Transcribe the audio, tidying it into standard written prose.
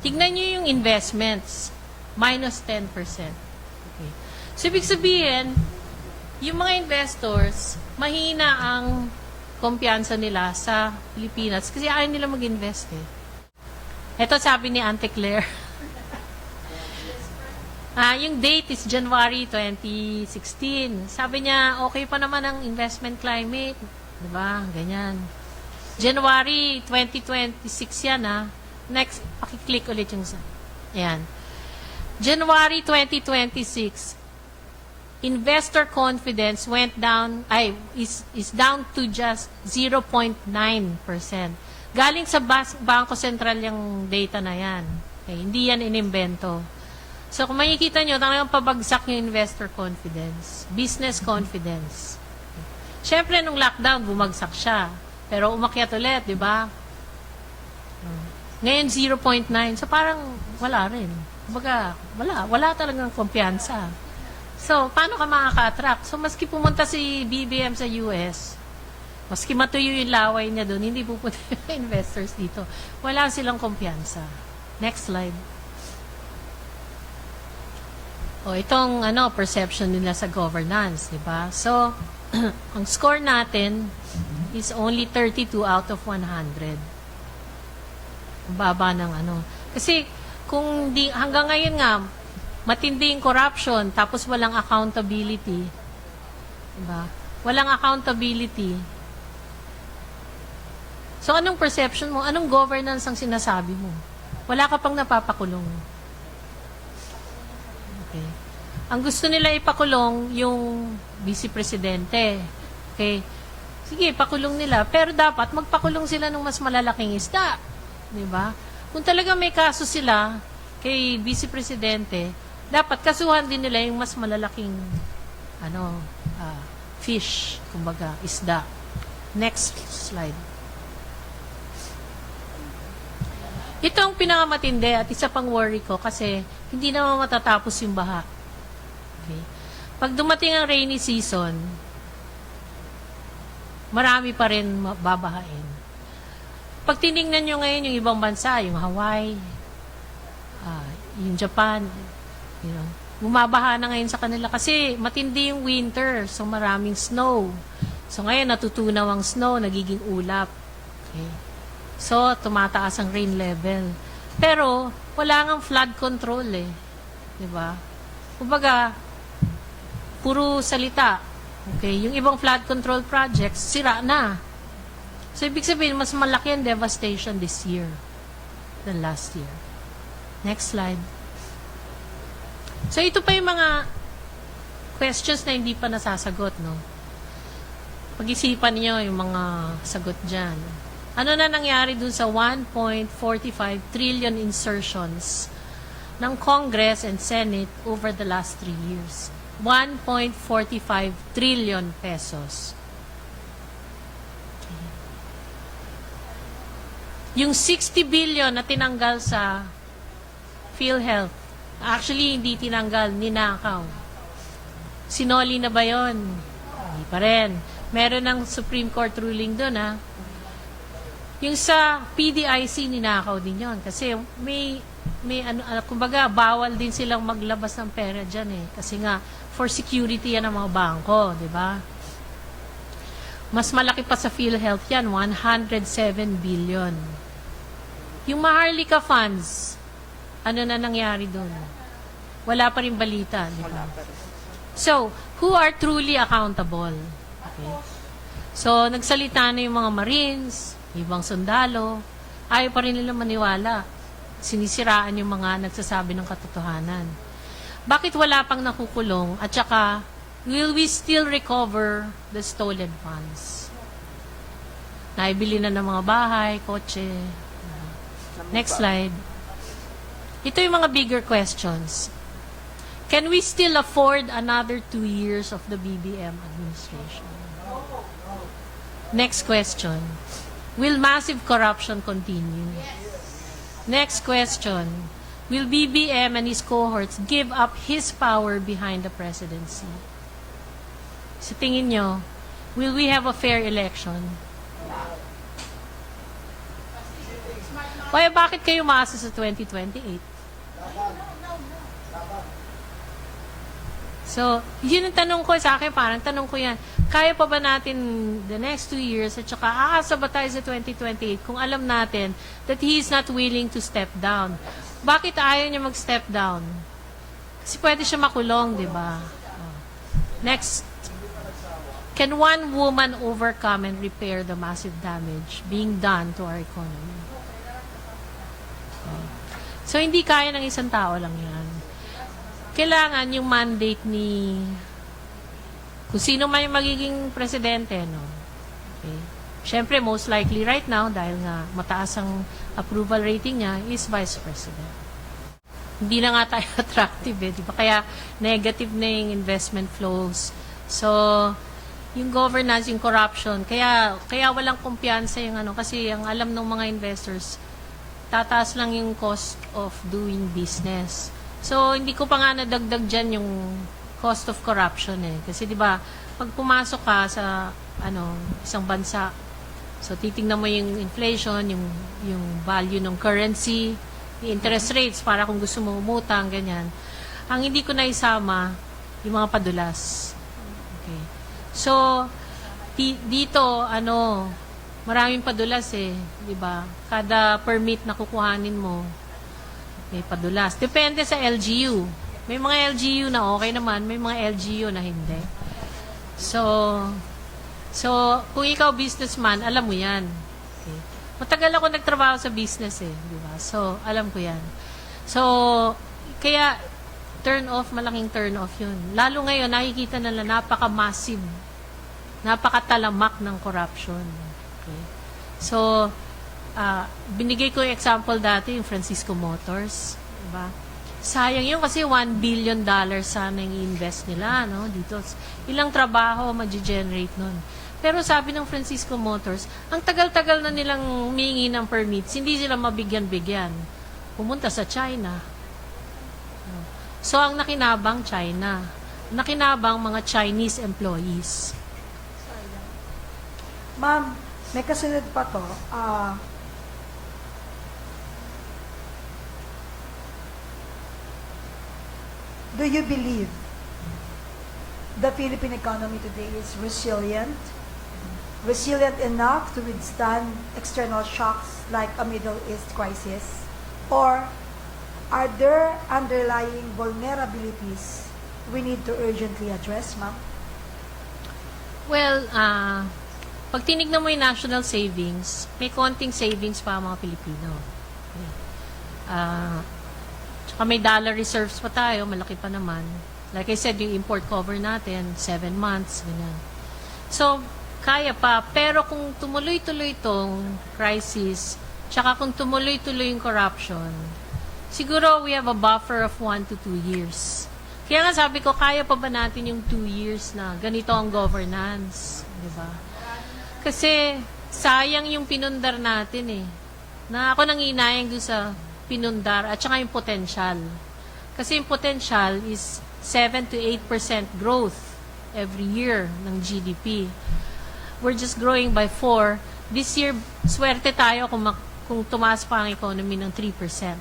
tignan nyo yung investments, minus 10%. Okay. So, ibig sabihin, yung mga investors, mahina ang kumpiyansa nila sa Pilipinas kasi ayaw nila mag-invest eh. Ito sabi ni Auntie Claire. Yung date is January 2016. Sabi niya, okay pa naman ang investment climate. Diba? Ganyan. January 2026 yan Next, pakiclick ulit yung ayan. January 2026, investor confidence went down, is down to just 0.9%. Galing sa Bangko Sentral yung data na yan. Okay, hindi yan inimbento. So, kung makikita nyo, talagang pabagsak yung investor confidence, business confidence. Siyempre, nung lockdown, bumagsak siya. Pero umakyat ulit, di ba? Ngayon, 0.9. So, parang wala rin. Kumbaga, wala talagang kumpiyansa. So, paano ka makaka-attract? So, maski pumunta si BBM sa US, maski matuyo yung laway niya doon, hindi pupunta yung investors dito. Wala silang kumpiyansa. Next slide. Itong perception nila sa governance, di ba? So, ang score natin is only 32 out of 100. Baba ng Kasi, kung hanggang ngayon nga, matindi yung corruption, tapos walang accountability. Diba? Walang accountability. So, anong perception mo? Anong governance ang sinasabi mo? Wala ka pang napapakulong. Okay. Ang gusto nila ipakulong yung vice presidente. Okay. Sige, pakulong nila. Pero dapat magpakulong sila ng mas malalaking isda. Diba? Kung talaga may kaso sila kay vice presidente, dapat kasuhan din nila yung mas malalaking fish, kumbaga, isda. Next slide. Ito ang pinakamatindi at isa pang worry ko kasi hindi naman matatapos yung baha. Okay. Pag dumating ang rainy season, marami pa rin babahain. Pag tinignan nyo ngayon yung ibang bansa, yung Hawaii, yung Japan, bumabaha na ngayon sa kanila kasi matindi yung winter, so maraming snow. So ngayon natutunaw ang snow, nagiging ulap. Okay. So tumataas ang rain level. Pero wala ngang flood control eh. 'Di ba? Kumbaga puro salita. Okay, yung ibang flood control projects sira na. So, ibig sabihin, mas malaki ang devastation this year than last year. Next slide. So, ito pa yung mga questions na hindi pa nasasagot, no? Pag-isipan niyo yung mga sagot dyan. Ano na nangyari dun sa 1.45 trillion insertions ng Congress and Senate over the last 3 years? 1.45 trillion pesos. Yung 60 billion na tinanggal sa PhilHealth, actually hindi tinanggal, ninakaw. Sinoli na ba yun? Hindi pa rin. Meron ng Supreme Court ruling doon, Yung sa PDIC, ninakaw din yon kasi may kumbaga, bawal din silang maglabas ng pera dyan Kasi nga, for security yan ang mga bangko, di ba? Mas malaki pa sa PhilHealth yan, 107 billion. Yung Maharlika funds, ano na nangyari doon? Wala pa rin balita, di ba? So, who are truly accountable? Okay. So, nagsalita na yung mga Marines, ibang sundalo, ayaw pa rin nila maniwala. Sinisiraan yung mga nagsasabi ng katotohanan. Bakit wala pang nakukulong? At saka, will we still recover the stolen funds? Naibili na ng mga bahay, kotse. Next slide. Ito yung mga bigger questions. Can we still afford another 2 years of the BBM administration? Next question. Will massive corruption continue? Next question. Will BBM and his cohorts give up his power behind the presidency? Sa tingin nyo, will we have a fair election? Kaya bakit kayo maasa sa 2028? So, yun ang tanong ko sa akin, parang tanong ko yan, kaya pa ba natin the next 2 years at saka aasa ba tayo sa 2028 kung alam natin that he is not willing to step down? Bakit ayaw niya mag-step down? Kasi pwede siya makulong, di ba? Next. Can one woman overcome and repair the massive damage being done to our economy? So, hindi kaya ng isang tao lang yan. Kailangan yung mandate ni kung sino man yung magiging presidente, no? Okay. Siyempre, most likely right now, dahil nga mataas ang approval rating niya, is vice president. Hindi na nga tayo attractive, eh, di ba? Kaya negative na yung investment flows. So, yung governance, yung corruption, kaya walang kumpiyansa yung ano, kasi ang alam ng mga investors, tataas lang yung cost of doing business. So, hindi ko pa nga nadagdag dyan yung cost of corruption eh. Kasi di ba pag pumasok ka sa isang bansa, so titingnan mo yung inflation, yung value ng currency, yung interest rates para kung gusto mo umutang, ganyan. Ang hindi ko na isama, yung mga padulas. Okay. So, dito, maraming padulas eh, di ba? Kada permit na kukuhanin mo, may padulas. Depende sa LGU. May mga LGU na okay naman, may mga LGU na hindi. So kung ikaw businessman, alam mo yan. Okay. Matagal ako nagtrabaho sa business eh, di ba? So, alam ko yan. So, kaya turn off, malaking turn off yun. Lalo ngayon, nakikita nila napaka-massive, napakatalamak ng corruption. Okay. So, binigay ko yung example dati, yung Francisco Motors. Diba? Sayang yun kasi $1 billion sana yung invest nila, no? Dito. Ilang trabaho ma-generate nun. Pero sabi ng Francisco Motors, ang tagal-tagal na nilang humingi ng permits, hindi sila mabigyan-bigyan. Pumunta sa China. So, ang nakinabang, China. Nakinabang mga Chinese employees. Ma'am, may kasunod pa to. Do you believe the Philippine economy today is resilient? Resilient enough to withstand external shocks like a Middle East crisis? Or are there underlying vulnerabilities we need to urgently address, ma'am? Well, pag tinignan mo yung national savings, may konting savings pa ang mga Pilipino. Okay. Tsaka may dollar reserves pa tayo, malaki pa naman. Like I said, yung import cover natin, 7 months, ganyan. So, kaya pa. Pero kung tumuloy-tuloy itong crisis, tsaka kung tumuloy-tuloy yung corruption, siguro we have a buffer of 1 to 2 years. Kaya nga sabi ko, kaya pa ba natin yung 2 years na ganito ang governance? Diba? Kasi sayang yung pinundar natin eh. Na ako nanginayang doon sa pinundar at saka yung potential. Kasi yung potential is 7 to 8% growth every year ng GDP. We're just growing by 4. This year, swerte tayo kung tumaas pa ang economy ng 3%.